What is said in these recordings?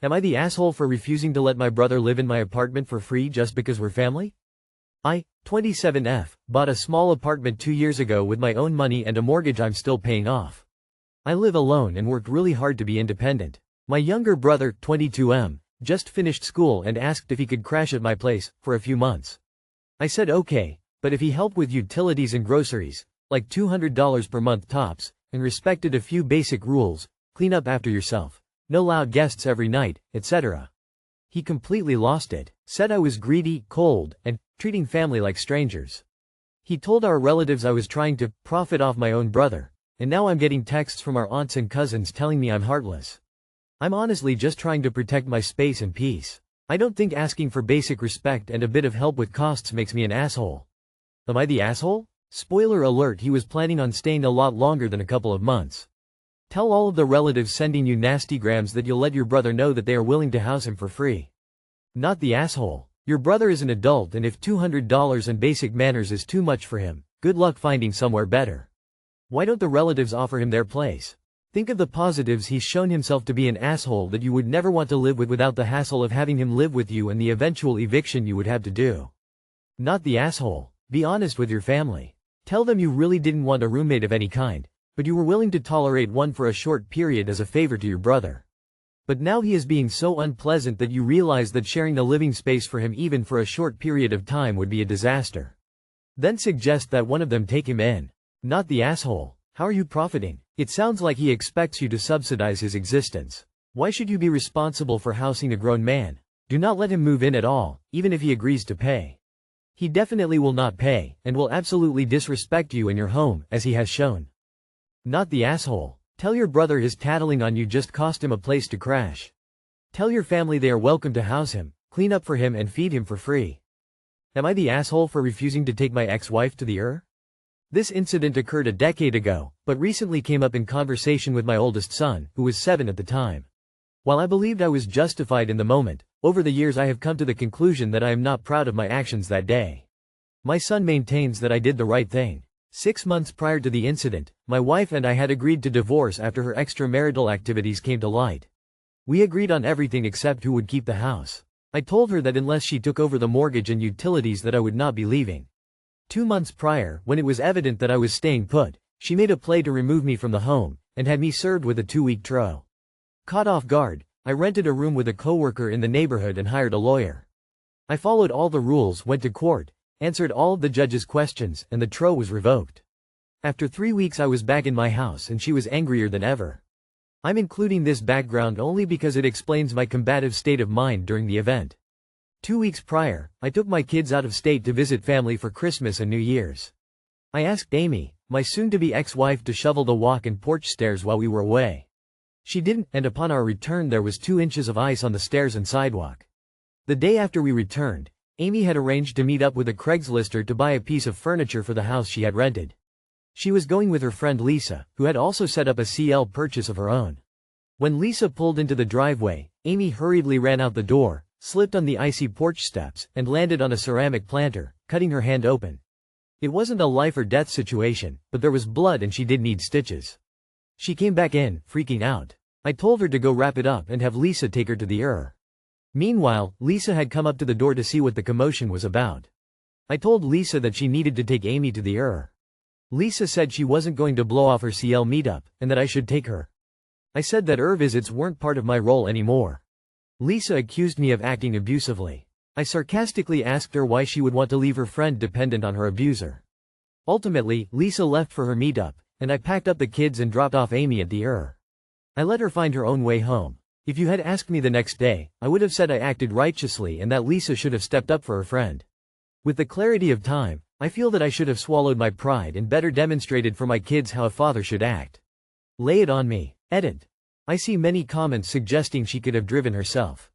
Am I the asshole for refusing to let my brother live in my apartment for free just because we're family? I, 27F, bought a small apartment 2 years ago with my own money and a mortgage I'm still paying off. I live alone and worked really hard to be independent. My younger brother, 22M, just finished school and asked if he could crash at my place for a few months. I said okay, but if he helped with utilities and groceries, like $200 per month tops, and respected a few basic rules, clean up after yourself, no loud guests every night, etc. He completely lost it, said I was greedy, cold, and treating family like strangers. He told our relatives I was trying to profit off my own brother, and now I'm getting texts from our aunts and cousins telling me I'm heartless. I'm honestly just trying to protect my space and peace. I don't think asking for basic respect and a bit of help with costs makes me an asshole. Am I the asshole? Spoiler alert, he was planning on staying a lot longer than a couple of months. Tell all of the relatives sending you nasty grams that you'll let your brother know that they are willing to house him for free. Not the asshole. Your brother is an adult, and if $200 and basic manners is too much for him, good luck finding somewhere better. Why don't the relatives offer him their place? Think of the positives. He's shown himself to be an asshole that you would never want to live with without the hassle of having him live with you and the eventual eviction you would have to do. Not the asshole. Be honest with your family. Tell them you really didn't want a roommate of any kind, but you were willing to tolerate one for a short period as a favor to your brother. But now he is being so unpleasant that you realize that sharing the living space for him even for a short period of time would be a disaster. Then suggest that one of them take him in. Not the asshole. How are you profiting? It sounds like he expects you to subsidize his existence. Why should you be responsible for housing a grown man? Do not let him move in at all, even if he agrees to pay. He definitely will not pay, and will absolutely disrespect you and your home, as he has shown. Not the asshole. Tell your brother his tattling on you just cost him a place to crash. Tell your family they are welcome to house him, clean up for him and feed him for free. Am I the asshole for refusing to take my ex-wife to the ER? This incident occurred a decade ago, but recently came up in conversation with my oldest son, who was 7 at the time. While I believed I was justified in the moment, over the years I have come to the conclusion that I am not proud of my actions that day. My son maintains that I did the right thing. 6 months prior to the incident, my wife and I had agreed to divorce after her extramarital activities came to light. We agreed on everything except who would keep the house. I told her that unless she took over the mortgage and utilities that I would not be leaving. 2 months prior, when it was evident that I was staying put, she made a play to remove me from the home, and had me served with a 2-week TRO. Caught off guard, I rented a room with a coworker in the neighborhood and hired a lawyer. I followed all the rules, went to court, answered all of the judge's questions, and the TRO was revoked. After 3 weeks I was back in my house and she was angrier than ever. I'm including this background only because it explains my combative state of mind during the event. 2 weeks prior, I took my kids out of state to visit family for Christmas and New Year's. I asked Amy, my soon-to-be ex-wife, to shovel the walk and porch stairs while we were away. She didn't, and upon our return there was 2 inches of ice on the stairs and sidewalk. The day after we returned, Amy had arranged to meet up with a Craigslist to buy a piece of furniture for the house she had rented. She was going with her friend Lisa, who had also set up a CL purchase of her own. When Lisa pulled into the driveway, Amy hurriedly ran out the door, slipped on the icy porch steps, and landed on a ceramic planter, cutting her hand open. It wasn't a life or death situation, but there was blood and she did need stitches. She came back in, freaking out. I told her to go wrap it up and have Lisa take her to the ER. Meanwhile, Lisa had come up to the door to see what the commotion was about. I told Lisa that she needed to take Amy to the ER. Lisa said she wasn't going to blow off her CL meetup, and that I should take her. I said that ER visits weren't part of my role anymore. Lisa accused me of acting abusively. I sarcastically asked her why she would want to leave her friend dependent on her abuser. Ultimately, Lisa left for her meetup, and I packed up the kids and dropped off Amy at the ER. I let her find her own way home. If you had asked me the next day, I would have said I acted righteously and that Lisa should have stepped up for her friend. With the clarity of time, I feel that I should have swallowed my pride and better demonstrated for my kids how a father should act. Lay it on me. Edit. I see many comments suggesting she could have driven herself.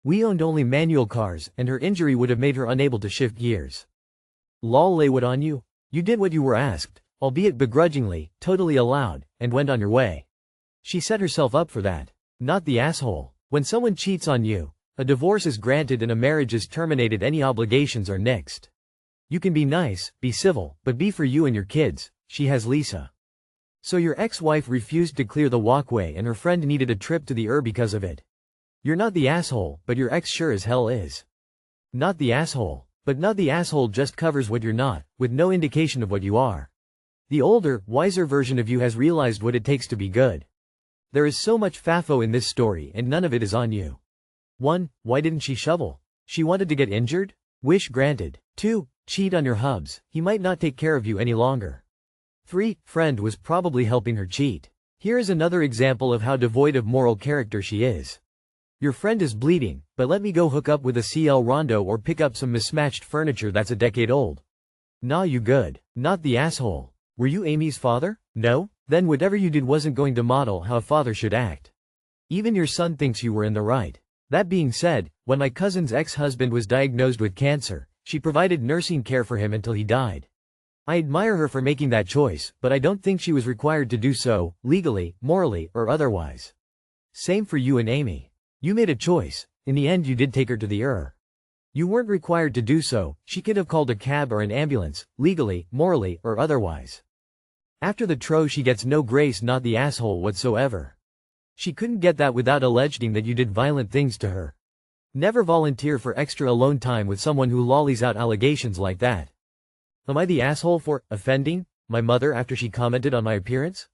We owned only manual cars, and her injury would have made her unable to shift gears. Lol, lay what on you? You did what you were asked, albeit begrudgingly, totally allowed, and went on your way. She set herself up for that. Not the asshole. When someone cheats on you, a divorce is granted and a marriage is terminated. Any obligations are nixed. You can be nice, be civil, but be for you and your kids. She has Lisa. So your ex-wife refused to clear the walkway and her friend needed a trip to the ER because of it. You're not the asshole, but your ex sure as hell is. Not the asshole. But not the asshole just covers what you're not, with no indication of what you are. The older, wiser version of you has realized what it takes to be good. There is so much faffo in this story and none of it is on you. 1. Why didn't she shovel? She wanted to get injured? Wish granted. 2. Cheat on your hubs, he might not take care of you any longer. 3. Friend was probably helping her cheat. Here is another example of how devoid of moral character she is. Your friend is bleeding, but let me go hook up with a CL Rondo or pick up some mismatched furniture that's a decade old. Nah, you good. Not the asshole. Were you Amy's father? No? Then whatever you did wasn't going to model how a father should act. Even your son thinks you were in the right. That being said, when my cousin's ex-husband was diagnosed with cancer, she provided nursing care for him until he died. I admire her for making that choice, but I don't think she was required to do so, legally, morally, or otherwise. Same for you and Amy. You made a choice. In the end you did take her to the ER. You weren't required to do so, she could have called a cab or an ambulance, legally, morally, or otherwise. After the tro she gets no grace, not the asshole whatsoever. She couldn't get that without alleging that you did violent things to her. Never volunteer for extra alone time with someone who lollies out allegations like that. Am I the asshole for offending my mother after she commented on my appearance?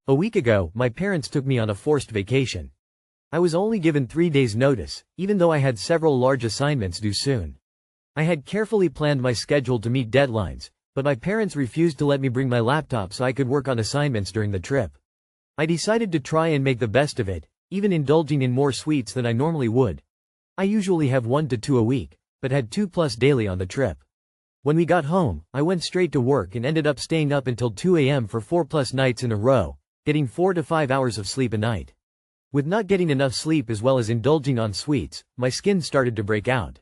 A week ago, my parents took me on a forced vacation. I was only given 3 days notice, even though I had several large assignments due soon. I had carefully planned my schedule to meet deadlines, but my parents refused to let me bring my laptop so I could work on assignments during the trip. I decided to try and make the best of it, even indulging in more sweets than I normally would. I usually have 1 to 2 a week, but had 2+ daily on the trip. When we got home, I went straight to work and ended up staying up until 2 a.m. for 4+ nights in a row, getting 4 to 5 hours of sleep a night. With not getting enough sleep as well as indulging on sweets, my skin started to break out.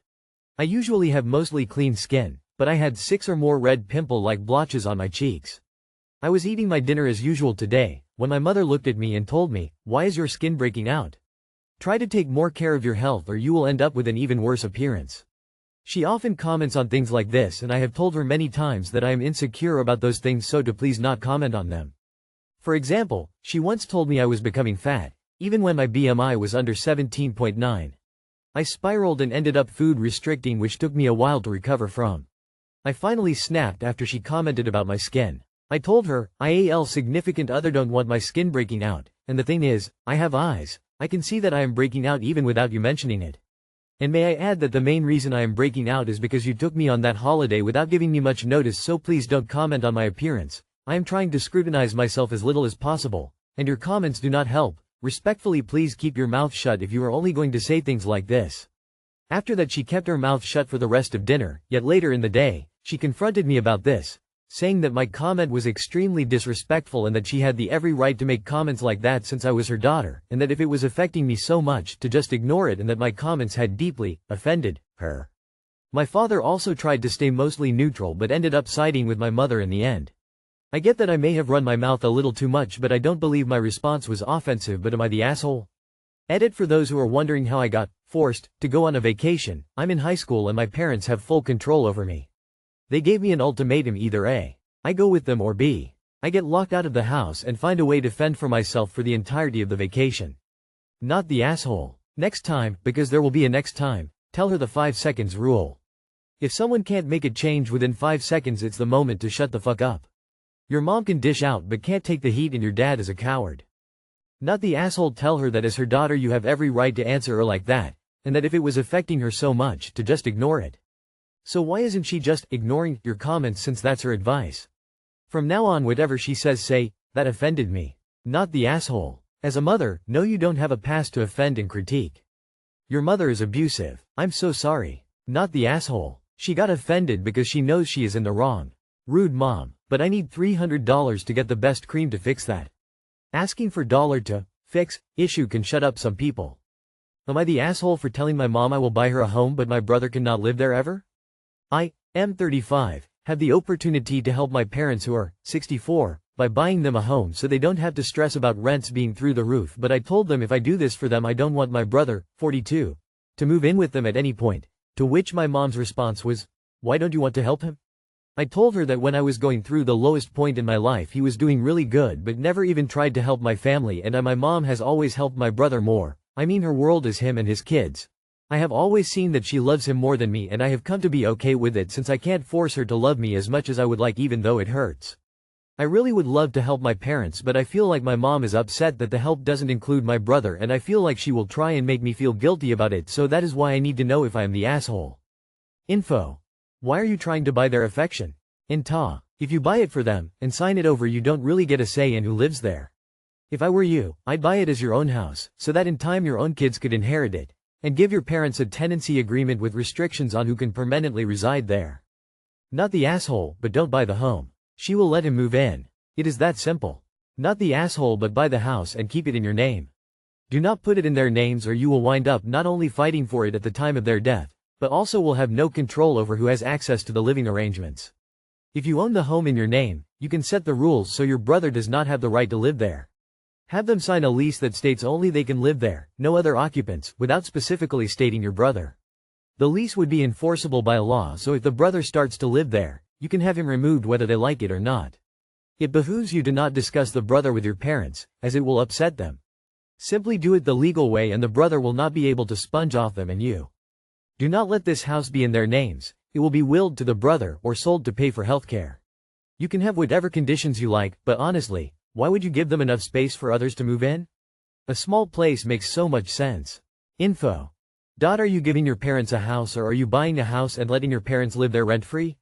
I usually have mostly clean skin, but I had 6 or more red pimple-like blotches on my cheeks. I was eating my dinner as usual today, when my mother looked at me and told me, "Why is your skin breaking out? Try to take more care of your health or you will end up with an even worse appearance." She often comments on things like this and I have told her many times that I am insecure about those things, so to please not comment on them. For example, she once told me I was becoming fat, even when my BMI was under 17.9. I spiraled and ended up food restricting, which took me a while to recover from. I finally snapped after she commented about my skin. I told her, "I'll significant other don't want my skin breaking out, and the thing is, I have eyes. I can see that I am breaking out even without you mentioning it. And may I add that the main reason I am breaking out is because you took me on that holiday without giving me much notice, so please don't comment on my appearance. I am trying to scrutinize myself as little as possible, and your comments do not help. Respectfully, please keep your mouth shut if you are only going to say things like this." After that she kept her mouth shut for the rest of dinner, yet later in the day, she confronted me about this, saying that my comment was extremely disrespectful and that she had the every right to make comments like that since I was her daughter, and that if it was affecting me so much to just ignore it, and that my comments had deeply offended her. My father also tried to stay mostly neutral but ended up siding with my mother in the end. I get that I may have run my mouth a little too much, but I don't believe my response was offensive. But am I the asshole? Edit: for those who are wondering how I got forced to go on a vacation, I'm in high school and my parents have full control over me. They gave me an ultimatum: either A, I go with them, or B, I get locked out of the house and find a way to fend for myself for the entirety of the vacation. Not the asshole. Next time, because there will be a next time, tell her the 5 seconds rule. If someone can't make a change within 5 seconds, it's the moment to shut the fuck up. Your mom can dish out but can't take the heat, and your dad is a coward. Not the asshole. Tell her that as her daughter you have every right to answer her like that, and that if it was affecting her so much, to just ignore it. So why isn't she just ignoring your comments, since that's her advice? From now on, whatever she says, say, "That offended me." Not the asshole. As a mother, no, you don't have a past to offend and critique. Your mother is abusive. I'm so sorry. Not the asshole. She got offended because she knows she is in the wrong. Rude mom. But I need $300 to get the best cream to fix that. Asking for dollar to fix issue can shut up some people. Am I the asshole for telling my mom I will buy her a home but my brother cannot live there ever? I am 35, have the opportunity to help my parents who are 64 by buying them a home so they don't have to stress about rents being through the roof, but I told them if I do this for them I don't want my brother, 42, to move in with them at any point, to which my mom's response was, "Why don't you want to help him?" I told her that when I was going through the lowest point in my life he was doing really good but never even tried to help my family, and my mom has always helped my brother more. I mean her world is him and his kids. I have always seen that she loves him more than me, and I have come to be okay with it since I can't force her to love me as much as I would like, even though it hurts. I really would love to help my parents, but I feel like my mom is upset that the help doesn't include my brother, and I feel like she will try and make me feel guilty about it, so that is why I need to know if I am the asshole. Info. Why are you trying to buy their affection? Inta. If you buy it for them, and sign it over, you don't really get a say in who lives there. If I were you, I'd buy it as your own house, so that in time your own kids could inherit it, and give your parents a tenancy agreement with restrictions on who can permanently reside there. Not the asshole, but don't buy the home. She will let him move in. It is that simple. Not the asshole, but buy the house and keep it in your name. Do not put it in their names, or you will wind up not only fighting for it at the time of their death, but also will have no control over who has access to the living arrangements. If you own the home in your name, you can set the rules so your brother does not have the right to live there. Have them sign a lease that states only they can live there, no other occupants, without specifically stating your brother. The lease would be enforceable by law, so if the brother starts to live there, you can have him removed whether they like it or not. It behooves you to not discuss the brother with your parents, as it will upset them. Simply do it the legal way and the brother will not be able to sponge off them and you. Do not let this house be in their names. It will be willed to the brother or sold to pay for healthcare. You can have whatever conditions you like, but honestly, why would you give them enough space for others to move in? A small place makes so much sense. Info. Are you giving your parents a house, or are you buying a house and letting your parents live there rent-free?